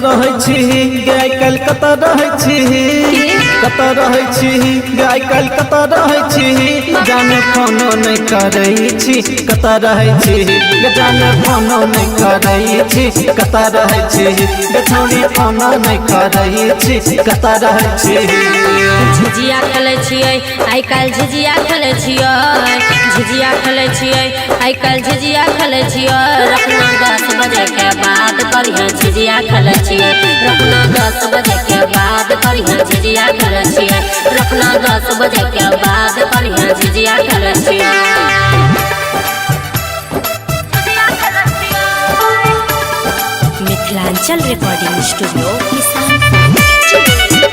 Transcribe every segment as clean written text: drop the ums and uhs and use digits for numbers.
रहै छी गाय कल कतऽ रहै छी कतऽ रहै छी गाय कल कतऽ रहै छी जाने फोनो नहीं करै छी कतऽ रहै छी जाने फोनो नहीं करै छी कतऽ रहै छी बेछौड़ी फोनो नहीं करै छी कतऽ रहै छी झिझिया खेलै छियै आइ काल्हि झिझिया खेलै छियै झिझिया खेलै छियै आइ काल्हि झिझिया खेलै छियै रखना 10 बजे के बाद करिया झिझिया खेलै छियै रखना 10 बजे के बाद करिया झिझिया खेलै छियै रखना 10 बजे के बाद करिया झिझिया खेलै छियै मिथिलांचल रिकॉर्डिंग स्टूडियो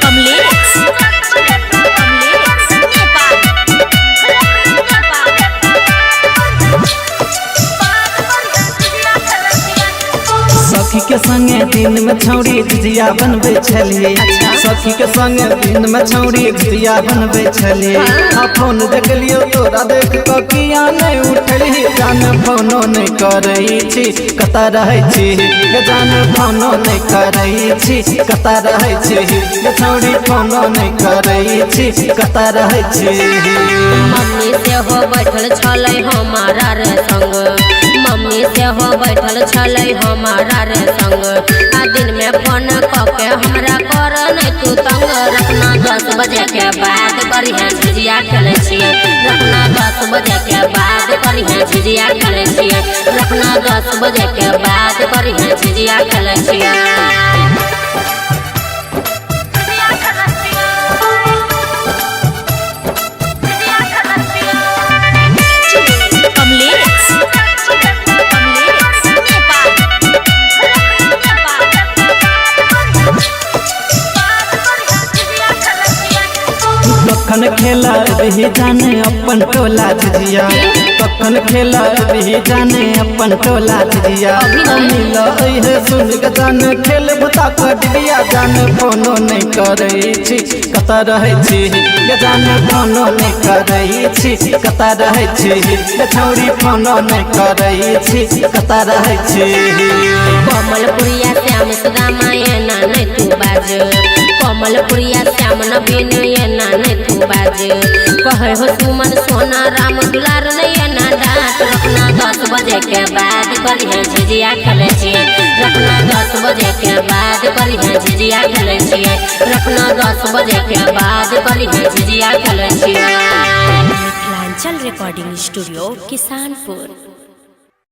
कमलेश सखी के संगे दिन में छौड़ी झिझिया बनबे छलिए सखी के संगे दिन में छौड़ी झिझिया बनबे छलिए आ फोन देखलियो तोरा देख के किया नहीं उठली जान फोनो नहीं करै छी कतऽ रहै छी जान फोनो नहीं करै छी कतऽ रहै छी छौड़ी फोनो नहीं करै छी कतऽ रहै छी मम्मी से हो बैठल छलै हमारा रे संग मम्मी से हो बैठल छलै हमारा रे संग आ दिन में फोन कके हमरा कर नहीं तू तंग रखना 10 बजे के बाद करिया झिझिया खेलै छियै रखना 10 बजे के बाद करिया झिझिया खेलै छियै रखना 10 बजे के बाद करिया झिझिया खेलै छियै कखन खेला रही जाने अपन टोला झिझिया कखन खेला रही जाने अपन टोला झिझिया मिला है सुन के जाने खेल बुता कटिया जाने फोनो नहीं करै छी कतऽ रहै छी जाने फोनो नहीं करै छी कतऽ रहै छी छौड़ी फोनो नहीं करै छी कतऽ रहै छी कमलपुरिया श्याम सुदामा एना नहीं तू बाज कमलपुरिया श्याम नवीन एना नहीं तू बाज कहे हो सुमन सोना राम दुलार नहीं एना डांट रखना 10 बजे के बाद करिया झिझिया खेलै छियै रखना 10 बजे के बाद करिया झिझिया खेलै छियै रखना 10 बजे के बाद करिया झिझिया खेलै छियै मिथिलांचल रिकॉर्डिंग स्टूडियो किसानपुर।